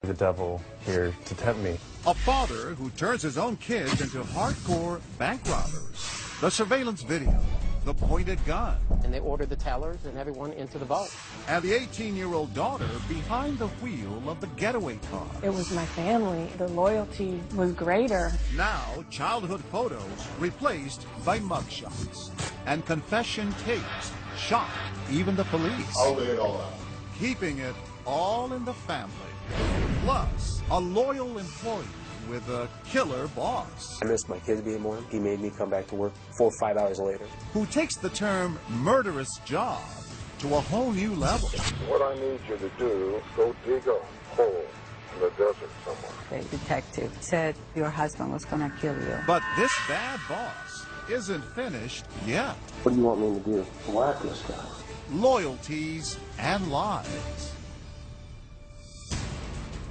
The devil here to tempt me. A father who turns his own kids into hardcore bank robbers. The surveillance video, the pointed gun. And they ordered the tellers and everyone into the vault. And the 18-year-old daughter behind the wheel of the getaway car. It was my family. The loyalty was greater. Now, childhood photos replaced by mugshots. And confession tapes shocked even the police. I'll lay it all out. Keeping it all in the family. Plus, a loyal employee with a killer boss. I missed my kids being born. He made me come back to work 4 or 5 hours later. Who takes the term murderous job to a whole new level. What I need you to do, go dig a hole in the desert somewhere. The detective said your husband was going to kill you. But this bad boss isn't finished yet. What do you want me to do? Whack this guy. Loyalties and Lies.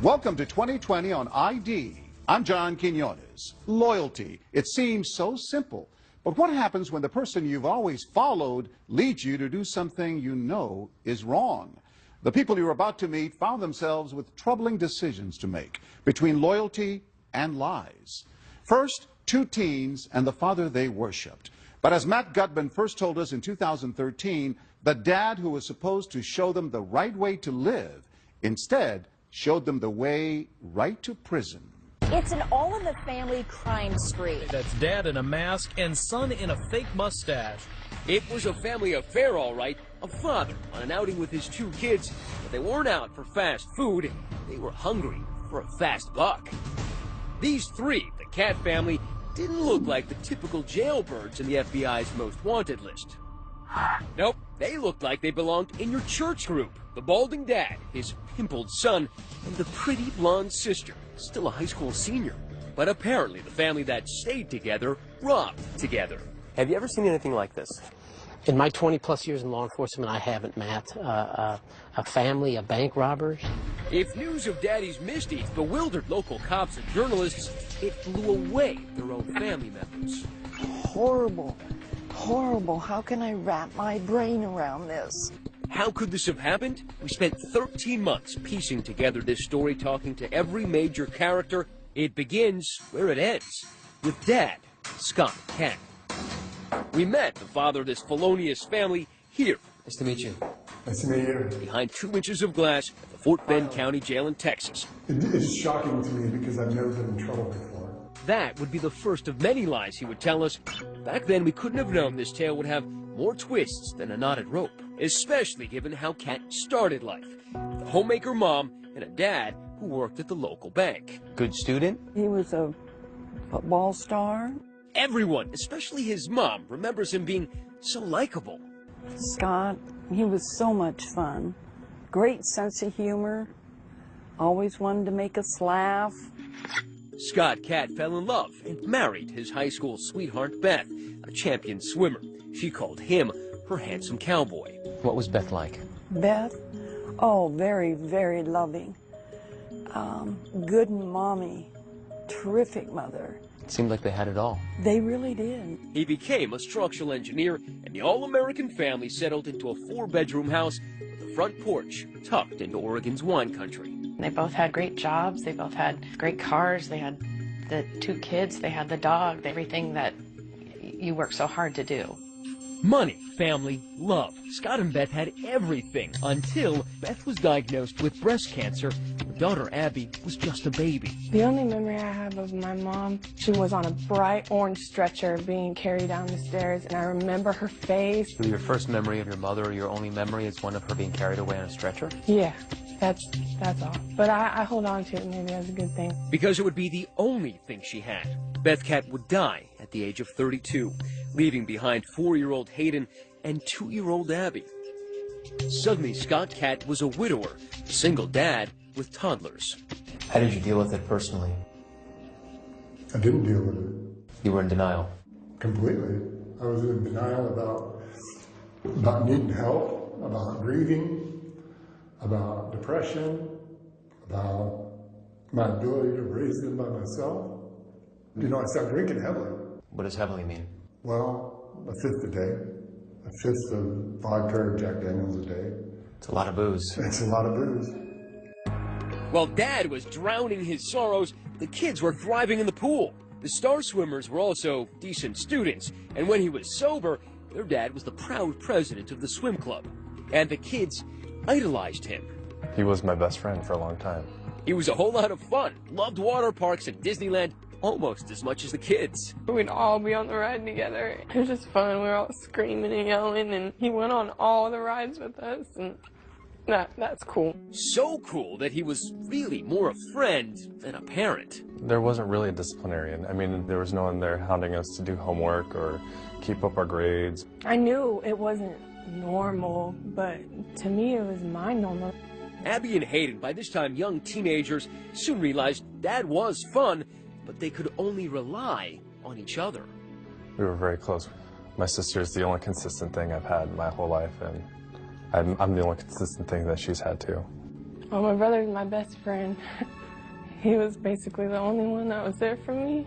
Welcome to 2020 on ID. I'm John Quinones. Loyalty. It seems so simple. But what happens when the person you've always followed leads you to do something you know is wrong? The people you're about to meet found themselves with troubling decisions to make between loyalty and lies. First, two teens and the father they worshipped. But as Matt Gutman first told us in 2013, the dad who was supposed to show them the right way to live instead showed them the way right to prison. It's an all-in-the-family crime spree. That's dad in a mask and son in a fake mustache. It was a family affair, all right. A father on an outing with his two kids, but they weren't out for fast food. They were hungry for a fast buck. These three, the Cat family, didn't look like the typical jailbirds in the FBI's most wanted list. Nope, they looked like they belonged in your church group. The balding dad, his pimpled son, and the pretty blonde sister, still a high school senior. But apparently the family that stayed together robbed together. Have you ever seen anything like this? In my 20-plus years in law enforcement, I haven't, Matt. A family of bank robbers. If news of Daddy's misdeeds bewildered local cops and journalists, it blew away their own family members. Horrible. Horrible. How can I wrap my brain around this? How could this have happened? We spent 13 months piecing together this story, talking to every major character. It begins where it ends, with Dad, Scott Cat. We met the father of this felonious family here. Nice to meet you. Nice to meet you. Behind 2 inches of glass at the Fort Bend County Jail in Texas. It's shocking to me because I've never been in trouble before. That would be the first of many lies he would tell us. Back then, we couldn't have known this tale would have more twists than a knotted rope, especially given how Cat started life. With a homemaker mom and a dad who worked at the local bank. Good student? He was a football star. Everyone, especially his mom, remembers him being so likable. Scott, he was so much fun. Great sense of humor. Always wanted to make us laugh. Scott Cat fell in love and married his high school sweetheart, Beth, a champion swimmer. She called him her handsome cowboy. What was Beth like? Beth? Oh, very, very loving. Good mommy. Terrific mother. It seemed like they had it all. They really did. He became a structural engineer, and the all-American family settled into a 4-bedroom house with a front porch tucked into Oregon's wine country. They both had great jobs. They both had great cars. They had the 2 kids. They had the dog. Everything that you work so hard to do. Money, family, love. Scott and Beth had everything until Beth was diagnosed with breast cancer. Her daughter, Abby, was just a baby. The only memory I have of my mom, she was on a bright orange stretcher being carried down the stairs, and I remember her face. So your first memory of your mother, or your only memory, is one of her being carried away on a stretcher? Yeah, that's all. But I hold on to it maybe as a good thing. Because it would be the only thing she had. Beth Cat would die at the age of 32, leaving behind 4-year-old Hayden and 2-year-old Abby. Suddenly, Scott Cat was a widower, a single dad with toddlers. How did you deal with it personally? I didn't deal with it. You were in denial? Completely. I was in denial about needing help, about grieving, about depression, about my ability to raise them by myself. You know, I started drinking heavily. What does heavily mean? Well, a fifth a day. A fifth of vodka or Jack Daniels a day. It's a lot of booze. It's a lot of booze. While Dad was drowning his sorrows, the kids were thriving in the pool. The star swimmers were also decent students, and when he was sober, their dad was the proud president of the swim club. And the kids idolized him. He was my best friend for a long time. He was a whole lot of fun, loved water parks and Disneyland almost as much as the kids. We'd all be on the ride together. It was just fun. We were all screaming and yelling, and he went on all the rides with us, and that's cool. So cool that he was really more a friend than a parent. There wasn't really a disciplinarian. I mean, there was no one there hounding us to do homework or keep up our grades. I knew it wasn't normal, but to me it was my normal. Abby and Hayden, by this time young teenagers, soon realized Dad was fun, but they could only rely on each other. We were very close. My sister's the only consistent thing I've had my whole life, and I'm the only consistent thing that she's had too. Well, my brother's my best friend. He was basically the only one that was there for me.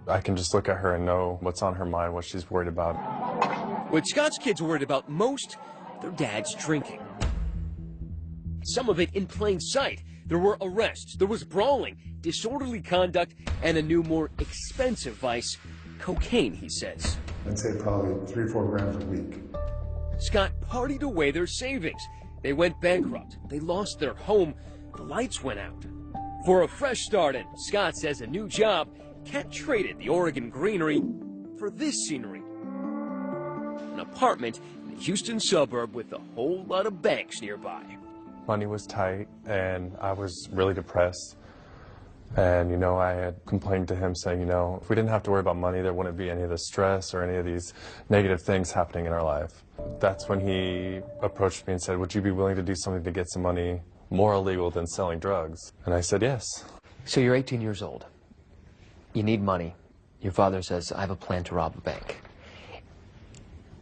I can just look at her and know what's on her mind, what she's worried about. What Scott's kids were worried about most, their dad's drinking. Some of it in plain sight. There were arrests, there was brawling, disorderly conduct, and a new, more expensive vice, cocaine, he says. I'd say probably 3 or 4 grams a week. Scott partied away their savings. They went bankrupt. They lost their home. The lights went out. For a fresh start, and Scott says a new job, Cat traded the Oregon greenery for this scenery. An apartment in a Houston suburb with a whole lot of banks nearby. Money was tight, and I was really depressed. And, you know, I had complained to him saying, you know, if we didn't have to worry about money, there wouldn't be any of the stress or any of these negative things happening in our life. That's when he approached me and said, would you be willing to do something to get some money more illegal than selling drugs? And I said, yes. So you're 18 years old. You need money. Your father says, I have a plan to rob a bank.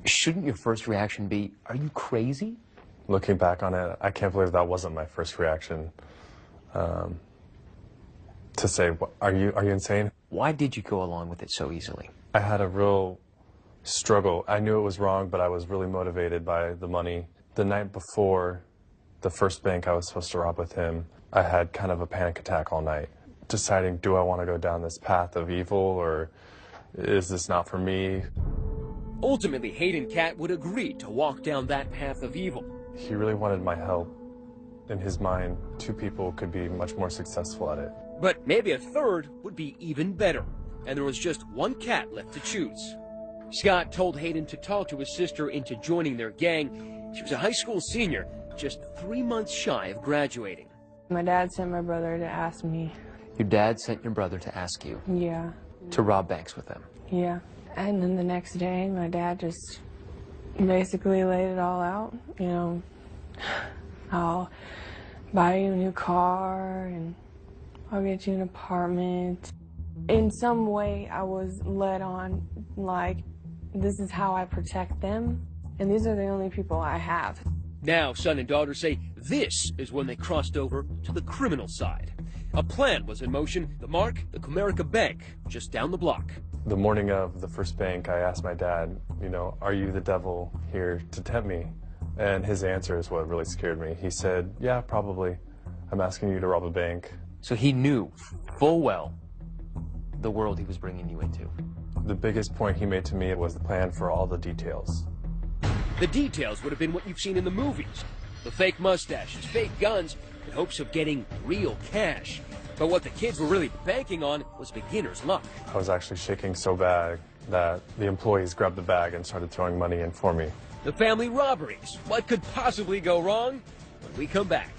Shouldn't your first reaction be, are you crazy? Looking back on it, I can't believe that wasn't my first reaction. To say, are you insane? Why did you go along with it so easily? I had a real struggle. I knew it was wrong, but I was really motivated by the money. The night before the first bank I was supposed to rob with him, I had kind of a panic attack all night, deciding, do I want to go down this path of evil, or is this not for me? Ultimately, Hayden Cat would agree to walk down that path of evil. He really wanted my help. In his mind, 2 people could be much more successful at it. But maybe a third would be even better, and there was just one cat left to choose. Scott told Hayden to talk to his sister into joining their gang. She was a high school senior, just 3 months shy of graduating. My dad sent my brother to ask me. Your dad sent your brother to ask you? Yeah. To rob banks with them? Yeah. And then the next day, my dad just basically laid it all out. You know, I'll buy you a new car, and I'll get you an apartment. In some way, I was led on, like, this is how I protect them, and these are the only people I have. Now, son and daughter say this is when they crossed over to the criminal side. A plan was in motion, the mark, the Comerica Bank, just down the block. The morning of the first bank, I asked my dad, you know, are you the devil here to tempt me? And his answer is what really scared me. He said, yeah, probably. I'm asking you to rob a bank. So he knew full well the world he was bringing you into. The biggest point he made to me was the plan for all the details. The details would have been what you've seen in the movies. The fake mustaches, fake guns, in hopes of getting real cash. But what the kids were really banking on was beginner's luck. I was actually shaking so bad that the employees grabbed the bag and started throwing money in for me. The family robberies. What could possibly go wrong? When we come back.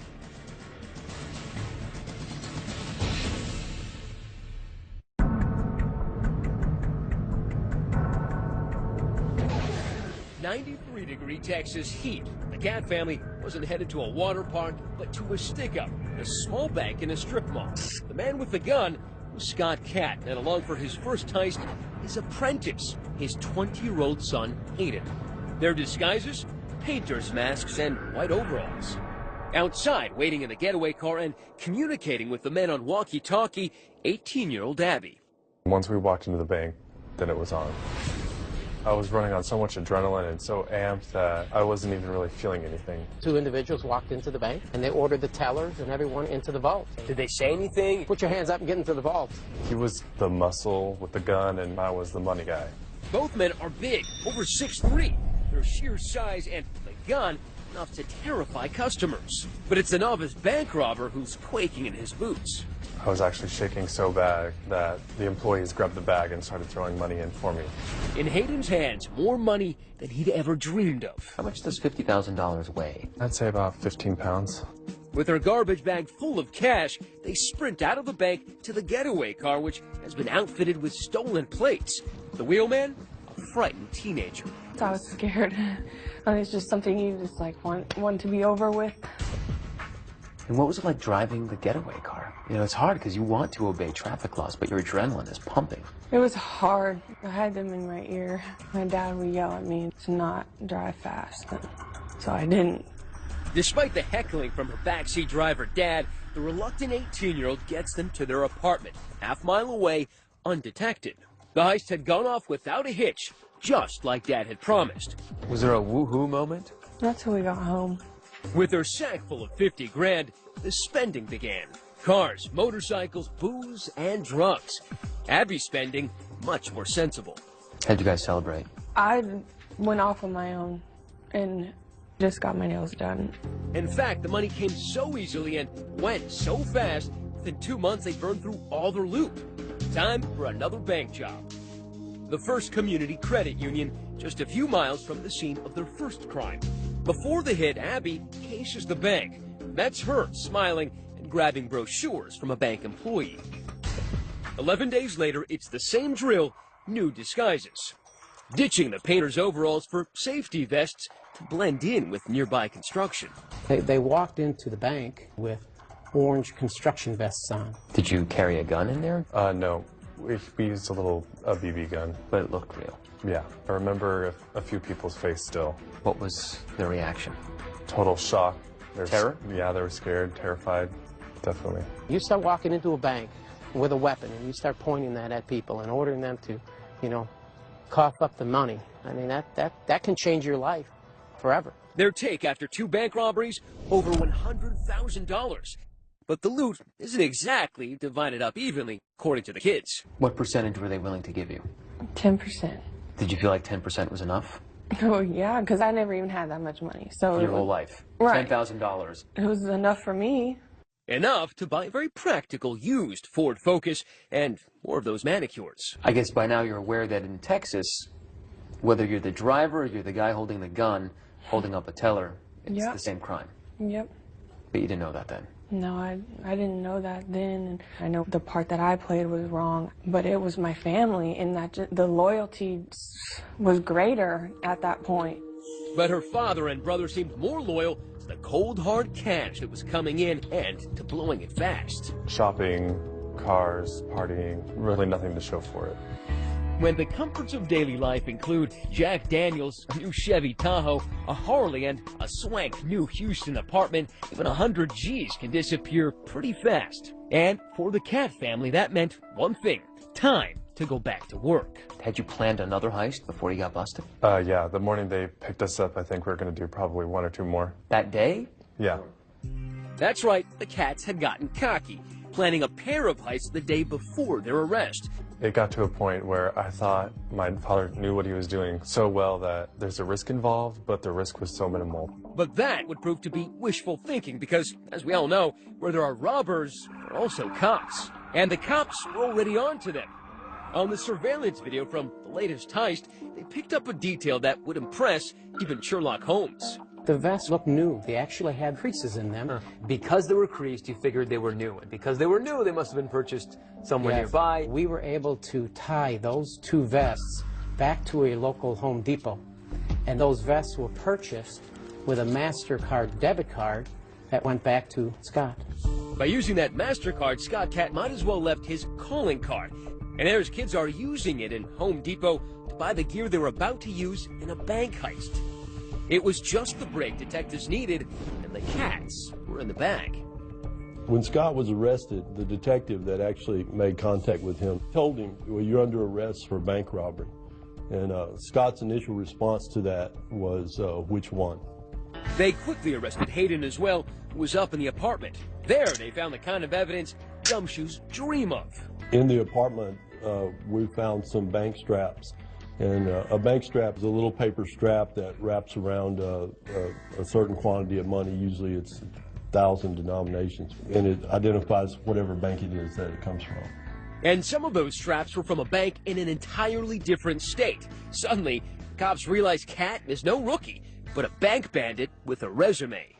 .93-degree Texas heat. The Cat family wasn't headed to a water park, but to a stick-up, a small bank in a strip mall. The man with the gun was Scott Cat, and along for his first heist, his apprentice, his 20-year-old son, Hayden. Their disguises? Painters' masks and white overalls. Outside, waiting in the getaway car and communicating with the men on walkie-talkie, 18-year-old Abby. Once we walked into the bank, then it was on. I was running on so much adrenaline and so amped that I wasn't even really feeling anything. Two individuals walked into the bank, and they ordered the tellers and everyone into the vault. Did they say anything? Put your hands up and get into the vault. He was the muscle with the gun, and I was the money guy. Both men are big, over 6'3". Their sheer size and the gun enough to terrify customers. But it's the novice bank robber who's quaking in his boots. I was actually shaking so bad that the employees grabbed the bag and started throwing money in for me. In Hayden's hands, more money than he'd ever dreamed of. How much does $50,000 weigh? I'd say about 15 pounds. With their garbage bag full of cash, they sprint out of the bank to the getaway car, which has been outfitted with stolen plates. The wheelman, a frightened teenager. I was scared. I mean, it's just something you just like want to be over with. And what was it like driving the getaway car? You know, it's hard because you want to obey traffic laws, but your adrenaline is pumping. It was hard. I had them in my ear. My dad would yell at me to not drive fast, so I didn't. Despite the heckling from her backseat driver dad, the reluctant 18-year-old gets them to their apartment, half-mile away, undetected. The heist had gone off without a hitch, just like Dad had promised. Was there a woohoo moment? Not till we got home. With her sack full of 50 grand, the spending began. Cars, motorcycles, booze, and drugs. Abby's spending, much more sensible. How'd you guys celebrate? I went off on my own and just got my nails done. In fact, the money came so easily and went so fast, within 2 months they burned through all their loot. Time for another bank job. The First Community Credit Union, just a few miles from the scene of their first crime. Before the hit, Abby cases the bank. That's her smiling and grabbing brochures from a bank employee. 11 days later, it's the same drill, new disguises. Ditching the painter's overalls for safety vests to blend in with nearby construction. They walked into the bank with orange construction vests on. Did you carry a gun in there? No. We used a BB gun. But it looked real. Yeah. I remember a few people's face still. What was their reaction? Total shock. Terror? Yeah, they were scared, terrified, definitely. You start walking into a bank with a weapon and you start pointing that at people and ordering them to, you know, cough up the money. I mean, that can change your life forever. Their take after 2 bank robberies, over $100,000. But the loot isn't exactly divided up evenly, according to the kids. What percentage were they willing to give you? 10%. Did you feel like 10% was enough? Oh, yeah, because I never even had that much money. So your whole life? Right. $10,000. It was enough for me. Enough to buy a very practical used Ford Focus and more of those manicures. I guess by now you're aware that in Texas, whether you're the driver or you're the guy holding the gun, holding up a teller, it's the same crime. Yep. But you didn't know that then? No, I didn't know that then. And I know the part that I played was wrong, but it was my family, and that the loyalty was greater at that point. But her father and brother seemed more loyal to the cold, hard cash that was coming in and to blowing it fast. Shopping, cars, partying, really nothing to show for it. When the comforts of daily life include Jack Daniels, a new Chevy Tahoe, a Harley, and a swank new Houston apartment, even 100 G's can disappear pretty fast. And for the Cat family, that meant one thing: time to go back to work. Had you planned another heist before you got busted? Yeah, the morning they picked us up, I think we were going to do probably 1 or 2 more. That day? Yeah. That's right, the Cats had gotten cocky, planning a pair of heists the day before their arrest. It got to a point where I thought my father knew what he was doing so well that there's a risk involved, but the risk was so minimal. But that would prove to be wishful thinking because, as we all know, where there are robbers, there are also cops. And the cops were already on to them. On the surveillance video from the latest heist, they picked up a detail that would impress even Sherlock Holmes. The vests looked new. They actually had creases in them. Because they were creased, you figured they were new. And because they were new, they must have been purchased somewhere nearby. We were able to tie those 2 vests back to a local Home Depot. And those vests were purchased with a MasterCard debit card that went back to Scott. By using that MasterCard, Scott Cat might as well left his calling card. And there's kids are using it in Home Depot to buy the gear they were about to use in a bank heist. It was just the break detectives needed, and the Cats were in the bag. When Scott was arrested, the detective that actually made contact with him told him, well, you're under arrest for bank robbery. And Scott's initial response to that was, which one? They quickly arrested Hayden as well, who was up in the apartment. There, they found the kind of evidence gumshoes dream of. In the apartment, we found some bank straps. And a bank strap is a little paper strap that wraps around a certain quantity of money. Usually it's 1,000 denominations. And it identifies whatever bank it is that it comes from. And some of those straps were from a bank in an entirely different state. Suddenly, cops realized Cat is no rookie, but a bank bandit with a resume.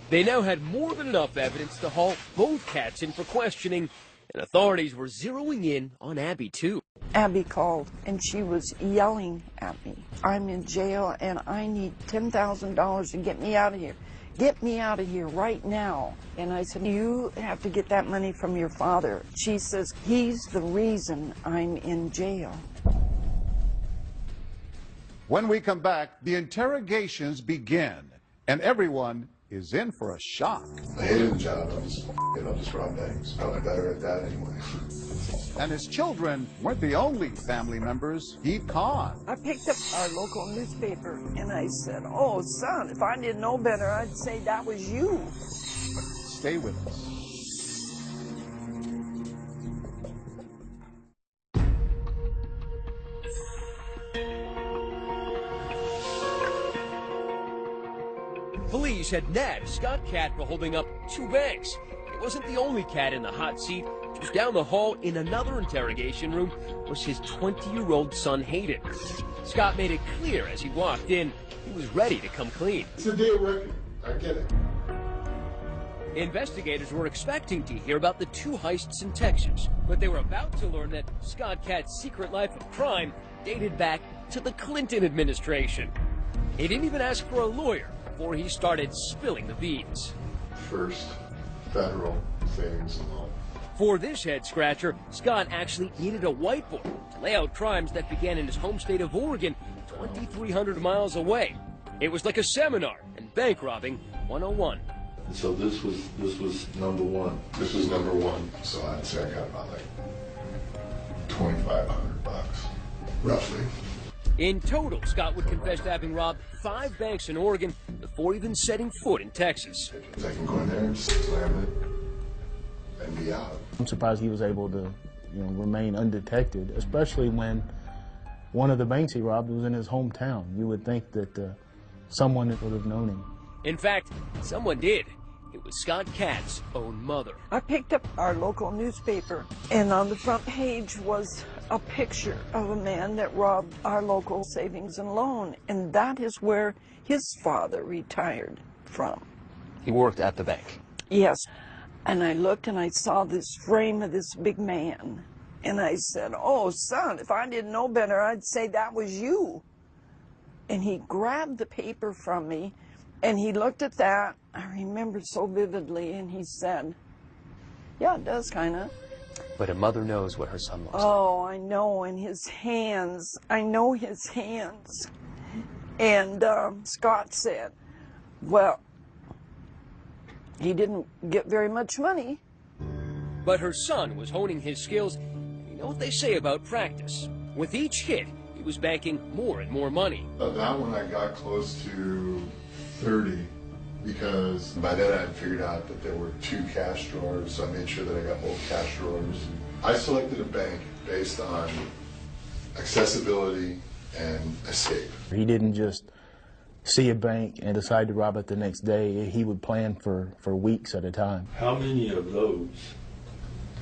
They now had more than enough evidence to haul both Cats in for questioning, and authorities were zeroing in on Abby, too. Abby called, and she was yelling at me. I'm in jail, and I need $10,000 to get me out of here. Get me out of here right now. And I said, you have to get that money from your father. She says, he's the reason I'm in jail. When we come back, the interrogations begin, and everyone is in for a shock. I hated the job. I'll just rob banks. Probably better at that anyway. And his children weren't the only family members he'd conned. I picked up our local newspaper, and I said, oh, son, if I didn't know better, I'd say that was you. Stay with us. Police had nabbed Scott Cat for holding up 2 banks. It wasn't the only cat in the hot seat. Just down the hall in another interrogation room was his 20-year-old son, Hayden. Scott made it clear as he walked in, he was ready to come clean. It's a day of reckoning. I get it. Investigators were expecting to hear about the 2 heists in Texas, but they were about to learn that Scott Cat's secret life of crime dated back to the Clinton administration. He didn't even ask for a lawyer before he started spilling the beans. First, federal savings and loan. For this head-scratcher, Scott actually needed a whiteboard to lay out crimes that began in his home state of Oregon, 2,300 miles away. It was like a seminar in bank robbing 101. So this was number 1. This was number 1. So I'd say I got about like $2,500, roughly. In total, Scott would confess to having robbed 5 banks in Oregon before even setting foot in Texas. I can go in there and just slam it and be out. I'm surprised he was able to, remain undetected, especially when one of the banks he robbed was in his hometown. You would think that someone would have known him. In fact, someone did. It was Scott Cat's own mother. I picked up our local newspaper, and on the front page was a picture of a man that robbed our local savings and loan, and that is where his father retired from. He worked at the bank? Yes. And I looked and I saw this frame of this big man, and I said, oh, son, if I didn't know better, I'd say that was you. And he grabbed the paper from me, and he looked at that. I remember so vividly, and he said, yeah, it does kind of. But a mother knows what her son looks like. Oh, I know, and his hands. I know his hands. And Scott said, well, he didn't get very much money. But her son was honing his skills. You know what they say about practice. With each hit, he was banking more and more money. That one I got close to 30 because by then I had figured out that there were 2 cash drawers, so I made sure that I got both cash drawers. I selected a bank based on accessibility and escape. He didn't just see a bank and decide to rob it the next day. He would plan for weeks at a time. How many of those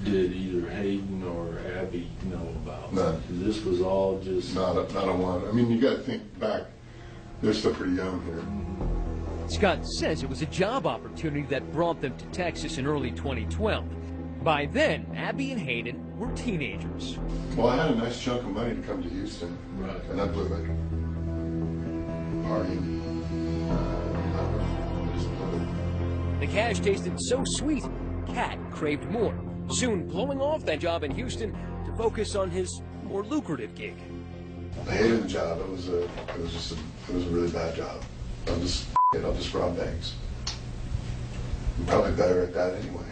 did either Hayden or Abby know about? None. This was all just... Not a one. I mean, you got to think back. They're still pretty young here. Scott says it was a job opportunity that brought them to Texas in early 2012. By then, Abby and Hayden were teenagers. Well, I had a nice chunk of money to come to Houston, right, and I blew it. Partying. The cash tasted so sweet, Cat craved more, soon blowing off that job in Houston to focus on his more lucrative gig. I hated the job. It was a really bad job. I'll just rob banks. I'm probably better at that anyway.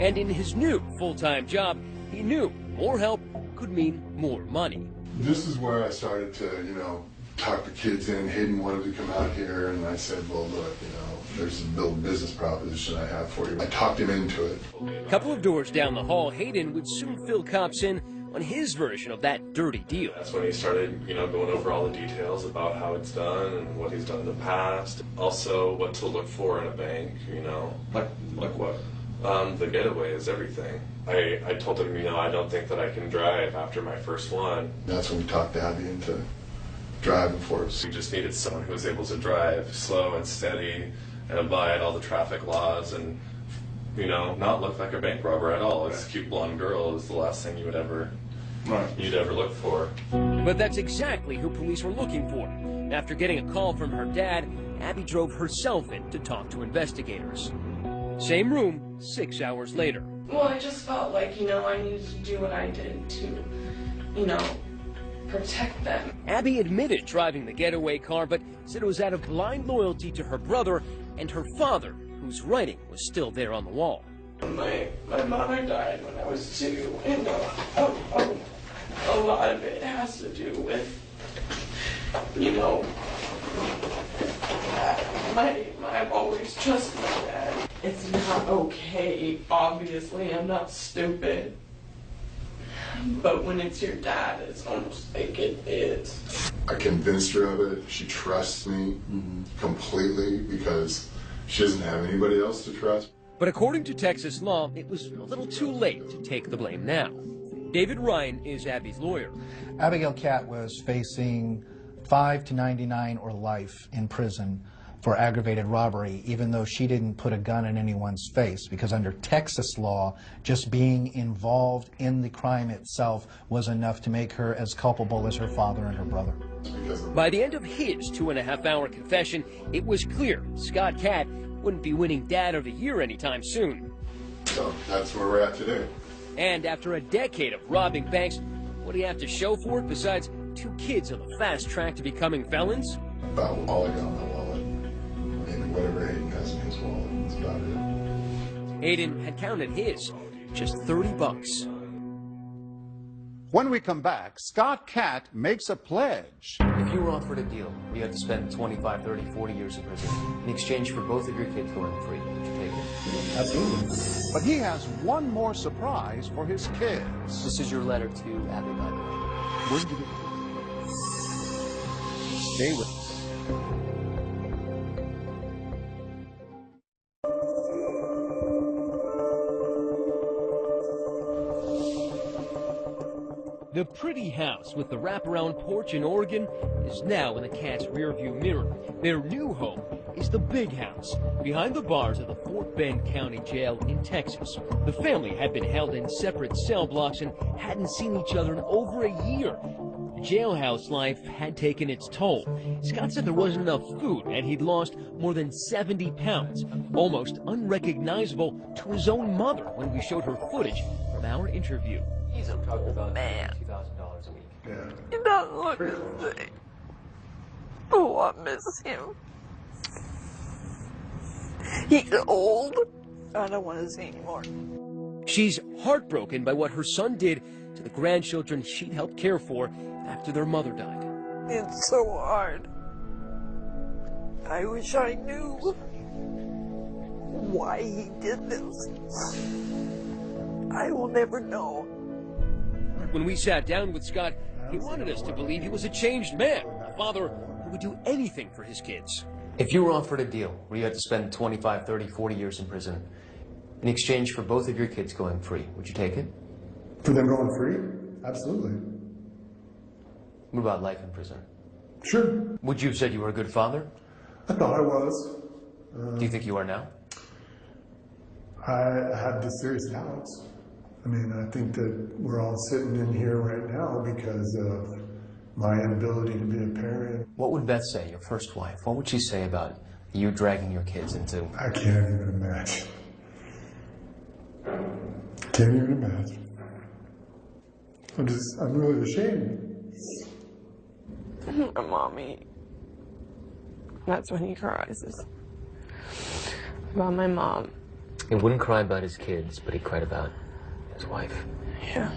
And in his new full-time job, he knew more help could mean more money. This is where I started to, you know, talk the kids in. Hayden wanted to come out here, and I said, well, look, you know, there's a little business proposition I have for you. I talked him into it. A couple of doors down the hall, Hayden would soon fill cops in on his version of that dirty deal. That's when he started, you know, going over all the details about how it's done and what he's done in the past. Also, what to look for in a bank, you know. Like what? The getaway is everything. I told him, you know, I don't think that I can drive after my first one. That's when we talked Abby into driving for us. We just needed someone who was able to drive slow and steady and abide all the traffic laws and, you know, not look like a bank robber at all. This cute blonde girl is the last thing you'd ever look for. But that's exactly who police were looking for. After getting a call from her dad, Abby drove herself in to talk to investigators. Same room, 6 hours later. Well, I just felt like, you know, I needed to do what I did to, you know, protect them. Abby admitted driving the getaway car, but said it was out of blind loyalty to her brother and her father, whose writing was still there on the wall. My mother died when I was 2, and a lot of it has to do with, you know, I've always trusted my dad. It's not okay, obviously, I'm not stupid. But when it's your dad, it's almost like it is. I convinced her of it. She trusts me completely because she doesn't have anybody else to trust. But according to Texas law, it was a little too late to take the blame now. David Ryan is Abby's lawyer. Abigail Catt was facing 5 to 99 or life in prison for aggravated robbery, even though she didn't put a gun in anyone's face, because under Texas law, just being involved in the crime itself was enough to make her as culpable as her father and her brother. By the end of his 2.5-hour confession, it was clear Scott Catt wouldn't be winning Dad of the Year anytime soon. So that's where we're at today. And after a decade of robbing banks, what do you have to show for it besides 2 kids on the fast track to becoming felons? About all I got in my wallet. Maybe whatever Hayden has in his wallet. That's about it. Hayden had counted his, just $30. When we come back, Scott Catt makes a pledge. If you were offered a deal where you had to spend 25, 30, 40 years in prison in exchange for both of your kids going free, would you take it? Absolutely. But he has one more surprise for his kids. This is your letter to Abby, by the way. Where did you get it? Stay with us. The pretty house with the wraparound porch in Oregon is now in the Catt's rearview mirror. Their new home is the big house behind the bars of the Fort Bend County Jail in Texas. The family had been held in separate cell blocks and hadn't seen each other in over a year. Jailhouse life had taken its toll. Scott said there wasn't enough food and he'd lost more than 70 pounds, almost unrecognizable to his own mother when we showed her footage from our interview. He's talking about man. $2,000 a week. Yeah. He doesn't look the same. Oh, I miss him. He's old. I don't want to see anymore. She's heartbroken by what her son did to the grandchildren she'd helped care for after their mother died. It's so hard. I wish I knew why he did this. I will never know. When we sat down with Scott, he wanted us to believe he was a changed man, a father who would do anything for his kids. If you were offered a deal where you had to spend 25, 30, 40 years in prison in exchange for both of your kids going free, would you take it? For them going free? Absolutely. What about life in prison? Sure. Would you have said you were a good father? I thought I was. Do you think you are now? I have the serious doubts. I mean, I think that we're all sitting in here right now because of my inability to be a parent. What would Beth say, your first wife? What would she say about you dragging your kids into... I can't even imagine. Can't even imagine. I'm really ashamed. Mommy. That's when he cries. About my mom. He wouldn't cry about his kids, but he cried about his wife. Yeah.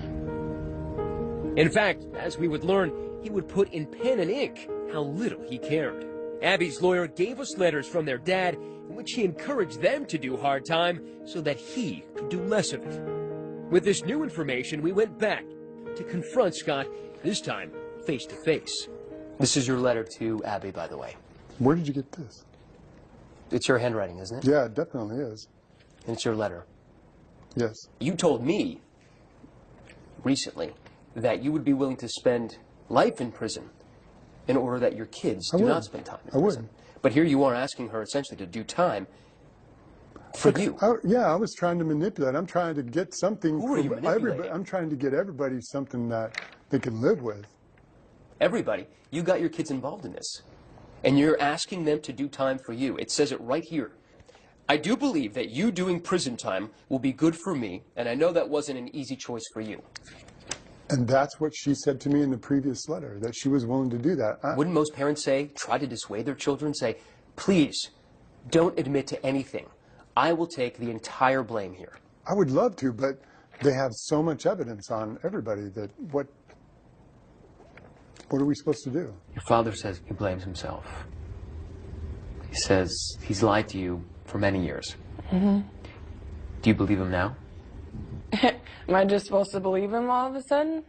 In fact, as we would learn, he would put in pen and ink how little he cared. Abby's lawyer gave us letters from their dad in which he encouraged them to do hard time so that he could do less of it. With this new information, we went back to confront Scott, this time face to face. This is your letter to Abby, by the way. Where did you get this? It's your handwriting, isn't it? Yeah, it definitely is. And it's your letter. Yes. You told me recently that you would be willing to spend life in prison in order that your kids do not spend time in prison. But here you are asking her essentially to do time for you. I was trying to manipulate. I'm trying to get something Who are you for everybody. manipulating? I'm trying to get everybody something that they can live with. Everybody. You got your kids involved in this. And you're asking them to do time for you. It says it right here. I do believe that you doing prison time will be good for me, and I know that wasn't an easy choice for you. And that's what she said to me in the previous letter, that she was willing to do that. Wouldn't most parents try to dissuade their children, say, please, don't admit to anything. I will take the entire blame here. I would love to, but they have so much evidence on everybody that what are we supposed to do? Your father says he blames himself. He says he's lied to you for many years. Mm-hmm. Do you believe him now? Am I just supposed to believe him all of a sudden?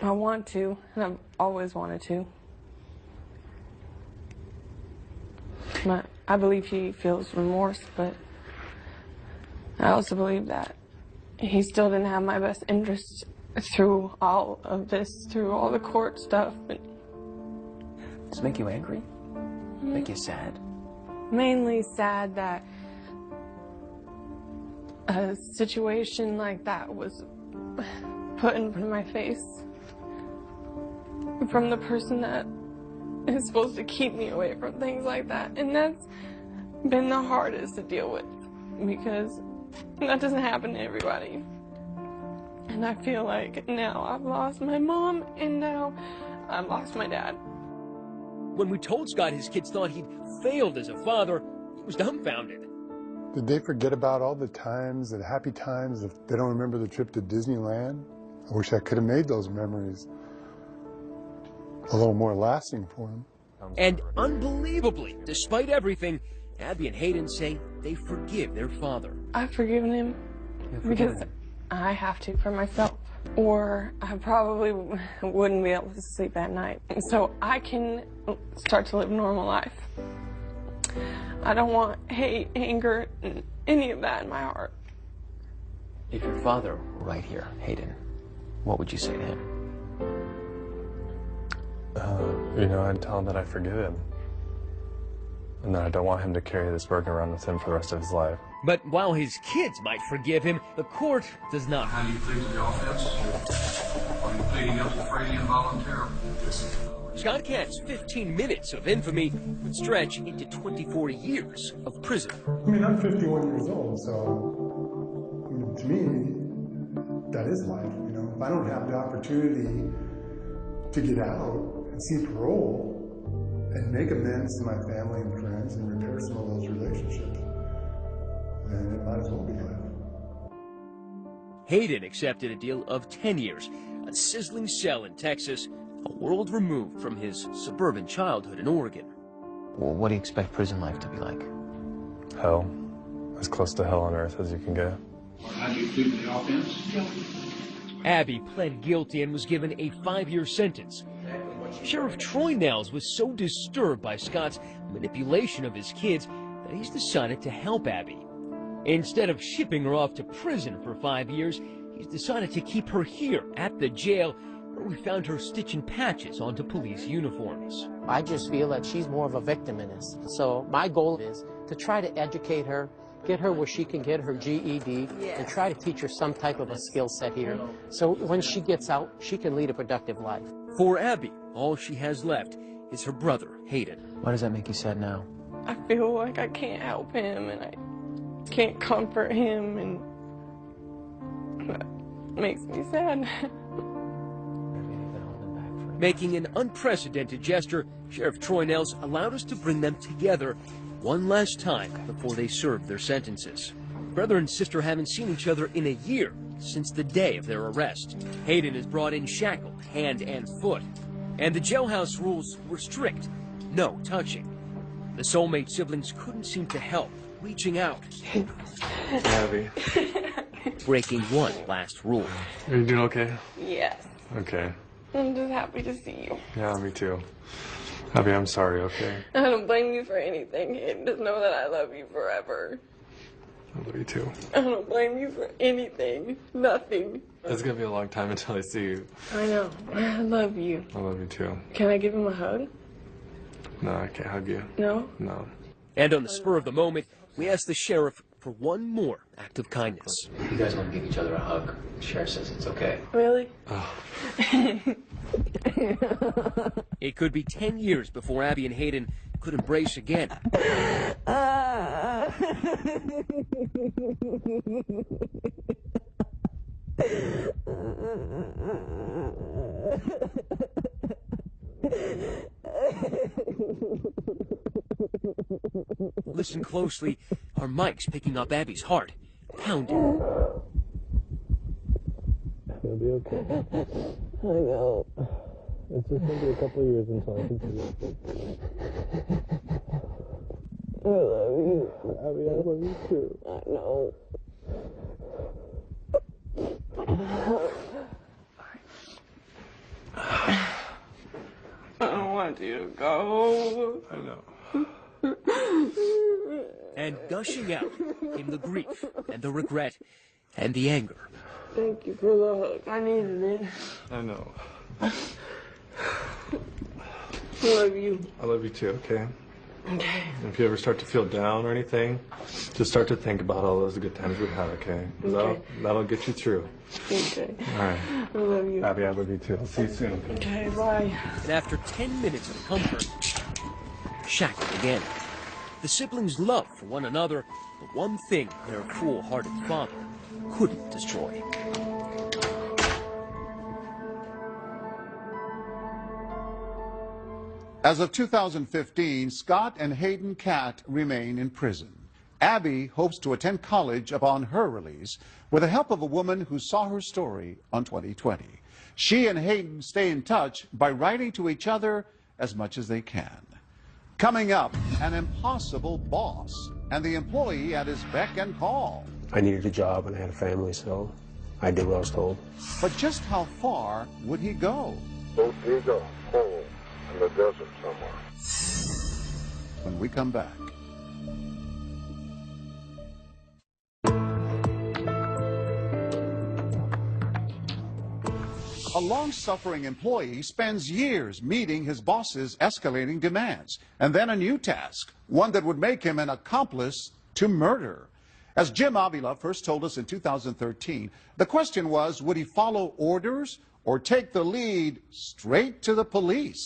I want to, and I've always wanted to. I believe he feels remorse, but I also believe that he still didn't have my best interests through all of this, through all the court stuff. Does it make you angry? Make you sad? Mainly sad that a situation like that was put in front of my face from the person that is supposed to keep me away from things like that. And that's been the hardest to deal with, because that doesn't happen to everybody. And I feel like now I've lost my mom, and now I've lost my dad. When we told Scott his kids thought he'd failed as a father, he was dumbfounded. Did they forget about all the times, the happy times, if they don't remember the trip to Disneyland? I wish I could have made those memories a little more lasting for them. And unbelievably, despite everything, Abby and Hayden say they forgive their father. I've forgiven him because I have to for myself, or I probably wouldn't be able to sleep at night. So I can start to live a normal life. I don't want hate, anger, any of that in my heart. If your father were right here, Hayden, what would you say to him? I'd tell him that I forgive him. And that I don't want him to carry this burden around with him for the rest of his life. But while his kids might forgive him, the court does not. How do you plead to the offense? Are you pleading guilty freely and voluntarily? Scott Katz's 15 minutes of infamy would stretch into 24 years of prison. I mean, I'm 51 years old, so to me, that is life. If I don't have the opportunity to get out and see parole and make amends to my family and friends and repair some of those relationships, then it might as well be life. Hayden accepted a deal of 10 years, a sizzling cell in Texas, a world removed from his suburban childhood in Oregon. Well, what do you expect prison life to be like? Hell. As close to hell on earth as you can get. How do you plead to the offense? Abby pled guilty and was given a 5-year sentence. Sheriff Troy Nels was so disturbed by Scott's manipulation of his kids that he's decided to help Abby. Instead of shipping her off to prison for 5 years, he's decided to keep her here at the jail, where we found her stitching patches onto police uniforms. I just feel that she's more of a victim in this. So my goal is to try to educate her, get her where she can get her GED, and try to teach her some type of a skill set here. So when she gets out, she can lead a productive life. For Abby, all she has left is her brother, Hayden. Why does that make you sad now? I feel like I can't help him, and I can't comfort him, and that makes me sad. Making an unprecedented gesture, Sheriff Troy Nels allowed us to bring them together one last time before they served their sentences. brother and sister haven't seen each other in a year since the day of their arrest. Hayden is brought in shackled, hand and foot. And the jailhouse rules were strict. No touching. The soulmate siblings couldn't seem to help, reaching out. Abby. Breaking one last rule. Are you doing okay? Yes. Okay. I'm just happy to see you. Yeah, me too. Abby, I'm sorry, okay? I don't blame you for anything. Just know that I love you forever. I love you too. I don't blame you for anything. Nothing. It's gonna be a long time until I see you. I know. I love you. I love you too. Can I give him a hug? No, I can't hug you. No? No. And on the spur of the moment, we asked the sheriff for one more act of kindness. You guys want to give each other a hug? The sheriff says it's okay. Really? Oh. It could be 10 years before Abby and Hayden could embrace again. Listen closely. Our mic's picking up Abby's heart, pounding. It'll be okay. I know. It's just gonna be a couple of years until I can see it. I love you. Abby, I love you too. I know. I don't want you to go. I know. And gushing out came the grief and the regret and the anger. Thank you for the hug. I needed it. I know. I love you. I love you too, okay? Okay. If you ever start to feel down or anything, just start to think about all those good times we had, okay? 'Cause Okay. that'll get you through. Okay. All right. I love you. Abby, I love you too. I'll see you soon. Okay, bye. And after 10 minutes of comfort, shackled again. The siblings' love for one another, the one thing their cruel-hearted father couldn't destroy. As of 2015, Scott and Hayden Catt remain in prison. Abby hopes to attend college upon her release with the help of a woman who saw her story on 2020. She and Hayden stay in touch by writing to each other as much as they can. Coming up, an impossible boss and the employee at his beck and call. I needed a job and I had a family, so I did what I was told. But just how far would he go? Go dig a hole in the desert somewhere. When we come back. A long-suffering employee spends years meeting his boss's escalating demands, and then a new task, one that would make him an accomplice to murder. As Jim Avila first told us in 2013, the question was, would he follow orders or take the lead straight to the police?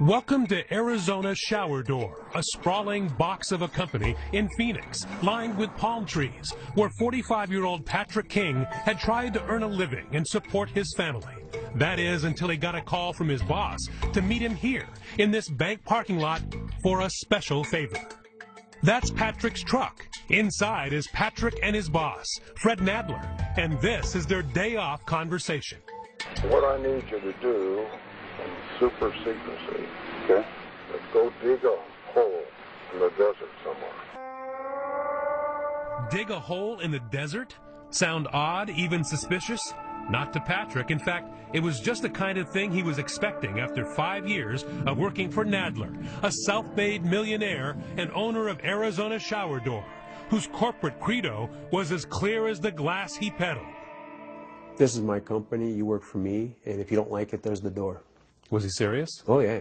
Welcome to Arizona Shower Door, a sprawling box of a company in Phoenix, lined with palm trees, where 45-year-old Patrick King had tried to earn a living and support his family. That is, until he got a call from his boss to meet him here, in this bank parking lot, for a special favor. That's Patrick's truck. Inside is Patrick and his boss, Fred Nadler, and this is their day-off conversation. What I need you to do, in super secrecy, okay, is go dig a hole in the desert somewhere. Dig a hole in the desert? Sound odd, even suspicious? Not to Patrick. In fact, it was just the kind of thing he was expecting after 5 years of working for Nadler, a self-made millionaire and owner of Arizona Shower Door, whose corporate credo was as clear as the glass he peddled. This is my company, you work for me, and if you don't like it, there's the door. Was he serious? Oh, yeah.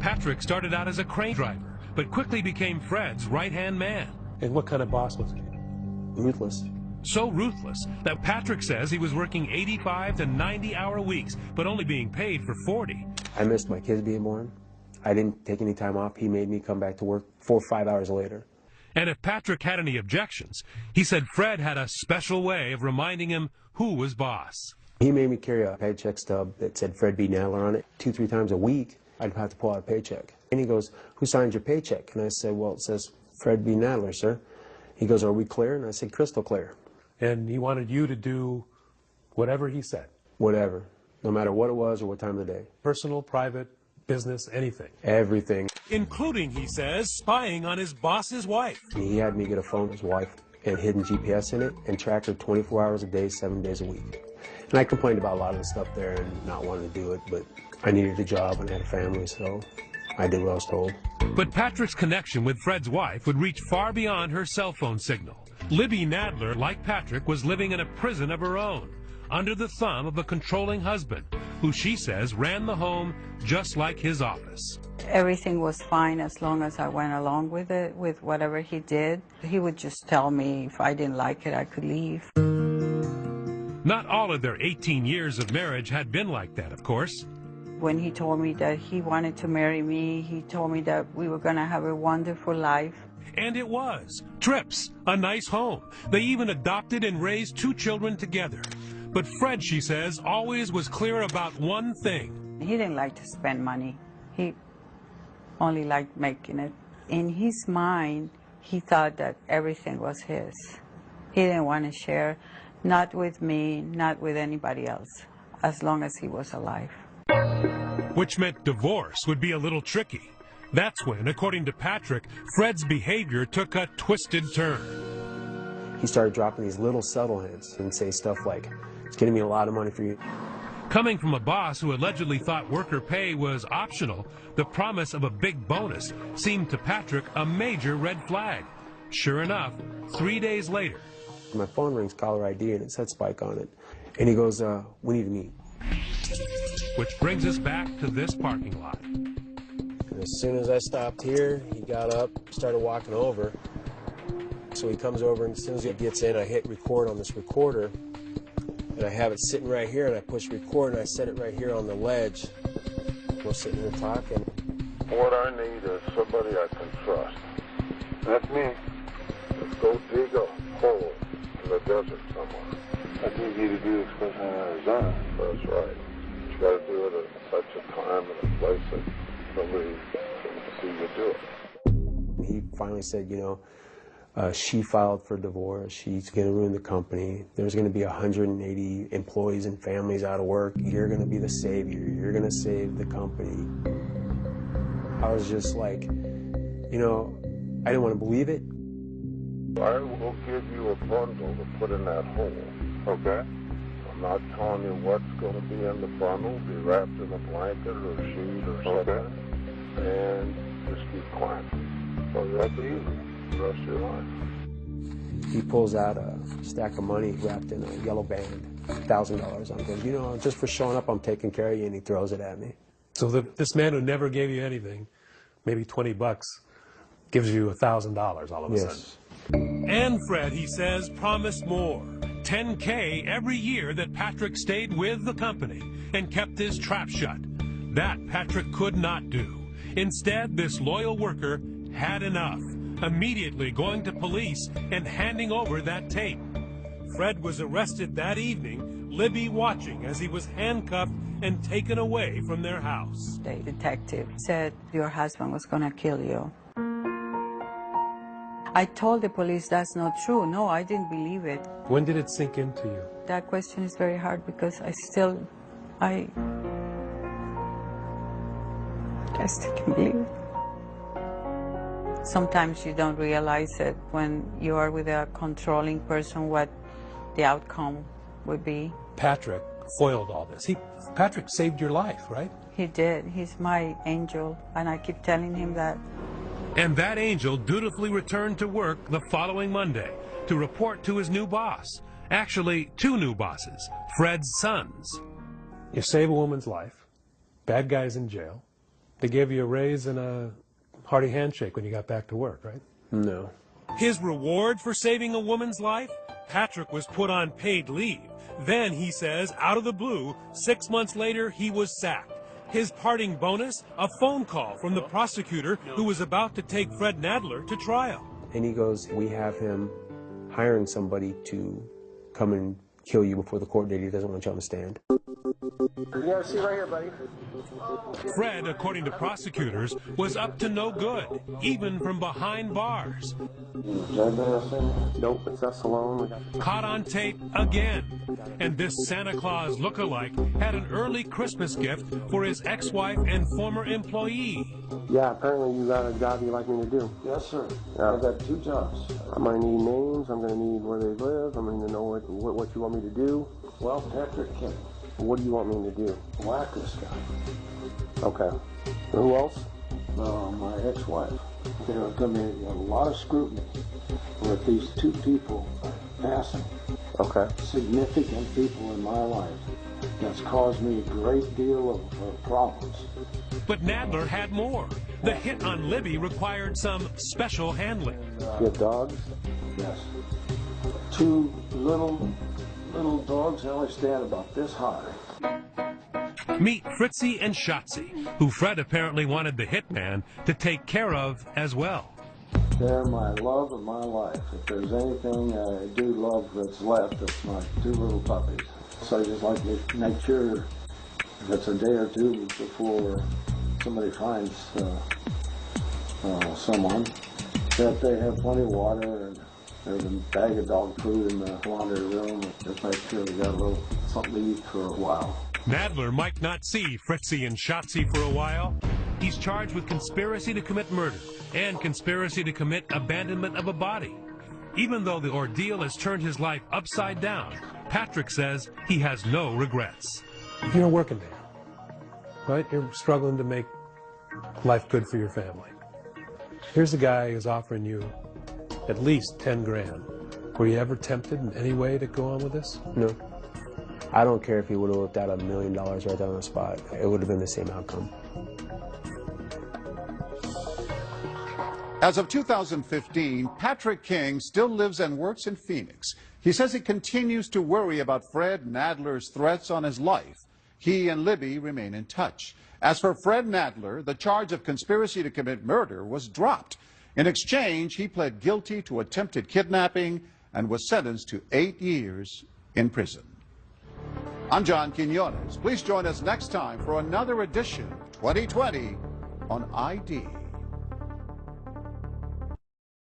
Patrick started out as a crane driver, but quickly became Fred's right-hand man. And what kind of boss was he? Ruthless. So ruthless that Patrick says he was working 85 to 90-hour weeks, but only being paid for 40. I missed my kids being born. I didn't take any time off. He made me come back to work 4 or 5 hours later. And if Patrick had any objections, he said Fred had a special way of reminding him who was boss. He made me carry a paycheck stub that said Fred B. Nadler on it 2-3 times a week. I'd have to pull out a paycheck. And he goes, "Who signs your paycheck?" And I said, "Well, it says Fred B. Nadler, sir." He goes, are we clear? And I said, crystal clear. And he wanted you to do whatever he said? Whatever, no matter what it was or what time of the day. Personal, private, business, anything? Everything. Including, he says, spying on his boss's wife. He had me get a phone with his wife and hidden GPS in it and track her 24 hours a day, 7 days a week. And I complained about a lot of the stuff there and not wanting to do it, but I needed a job and had a family, so I did what I was told. But Patrick's connection with Fred's wife would reach far beyond her cell phone signal. Libby Nadler, like Patrick, was living in a prison of her own, under the thumb of a controlling husband, who she says ran the home just like his office. Everything was fine as long as I went along with it, with whatever he did. He would just tell me if I didn't like it, I could leave. Not all of their 18 years of marriage had been like that, of course. When he told me that he wanted to marry me, he told me that we were going to have a wonderful life. And it was. Trips, a nice home. They even adopted and raised 2 children together. But Fred, she says, always was clear about one thing. He didn't like to spend money. He only liked making it. In his mind, he thought that everything was his. He didn't want to share, not with me, not with anybody else, as long as he was alive. Which meant divorce would be a little tricky. That's when, according to Patrick, Fred's behavior took a twisted turn. He started dropping these little subtle hints and say stuff like, it's getting me a lot of money for you. Coming from a boss who allegedly thought worker pay was optional, the promise of a big bonus seemed to Patrick a major red flag. Sure enough, 3 days later. My phone rings, caller ID, and it said Spike on it. And he goes, we need to meet. Which brings us back to this parking lot. And as soon as I stopped here, he got up, started walking over. So he comes over, and as soon as he gets in, I hit record on this recorder. And I have it sitting right here, and I push record, and I set it right here on the ledge. We're sitting here talking. What I need is somebody I can trust. That's me. Let's go dig a hole in the desert somewhere. I need you to do this because I'm in Arizona. That's right. You got to do it at such a time and a place that nobody can see you do it. He finally said, you know, she filed for divorce. She's going to ruin the company. There's going to be 180 employees and families out of work. You're going to be the savior. You're going to save the company. I was just like, you know, I didn't want to believe it. I will give you a bundle to put in that hole, okay? I'm not telling you what's going to be in the bundle. Be wrapped in a blanket or a sheet or something. Okay. And just keep quiet. So that's easy. The rest of your life. He pulls out a stack of money wrapped in a yellow band, $1,000 on it. Goes, you know, just for showing up, I'm taking care of you, and he throws it at me. So this man who never gave you anything, maybe $20, gives you $1,000 all of a sudden. And Fred, he says, promised more. $10K every year that Patrick stayed with the company and kept his trap shut. That Patrick could not do. Instead, this loyal worker had enough, immediately going to police and handing over that tape. Fred was arrested that evening, Libby watching as he was handcuffed and taken away from their house. The detective said your husband was going to kill you. I told the police that's not true. No, I didn't believe it. When did it sink into you? That question is very hard because I still can't believe it. Sometimes you don't realize it when you are with a controlling person what the outcome would be. Patrick foiled all this. Patrick saved your life, right? He did. He's my angel, and I keep telling him that. And that angel dutifully returned to work the following Monday to report to his new boss. Actually, 2 new bosses, Fred's sons. You save a woman's life, bad guys in jail. They gave you a raise and a hearty handshake when you got back to work, right? No. His reward for saving a woman's life? Patrick was put on paid leave. Then, he says, out of the blue, 6 months later, he was sacked. His parting bonus, a phone call from the prosecutor who was about to take Fred Nadler to trial. And he goes, we have him hiring somebody to come and kill you before the court date. He doesn't want you on the stand. You got a seat right here, buddy. Fred, according to prosecutors, was up to no good, even from behind bars. Nope, it's us alone. Caught on tape again. And this Santa Claus look-alike had an early Christmas gift for his ex-wife and former employee. Yeah, apparently you got a job you'd like me to do. Yes, sir. Yeah. I've got 2 jobs. I'm going to need names. I'm going to need where they live. I'm going to know what you want me to do. Well, Patrick King. What do you want me to do? Whack this guy. Okay. And who else? My ex-wife. There's going to be a lot of scrutiny with these 2 people passing. Okay. Significant people in my life. That's caused me a great deal of problems. But Nadler had more. The hit on Libby required some special handling. You have dogs? Yes. 2 little dogs. They only stand about this high. Meet Fritzy and Shotzi, who Fred apparently wanted the hitman to take care of as well. They're my love of my life. If there's anything I do love that's left, it's my 2 little puppies. So I just like to make sure if it's a day or 2 before somebody finds someone, that they have plenty of water and there's a bag of dog food in the laundry room. Just make sure they got a little something to eat for a while. Nadler might not see Fritzy and Shotzi for a while. He's charged with conspiracy to commit murder and conspiracy to commit abandonment of a body. Even though the ordeal has turned his life upside down, Patrick says he has no regrets. You're a working man, right? You're struggling to make life good for your family. Here's a guy who's offering you at least 10 grand. Were you ever tempted in any way to go on with this? No. I don't care if he would have whipped out $1 million right there on the spot. It would have been the same outcome. As of 2015, Patrick King still lives and works in Phoenix. He says he continues to worry about Fred Nadler's threats on his life. He and Libby remain in touch. As for Fred Nadler, the charge of conspiracy to commit murder was dropped. In exchange, he pled guilty to attempted kidnapping and was sentenced to 8 years in prison. I'm John Quinones. Please join us next time for another edition 2020 on ID.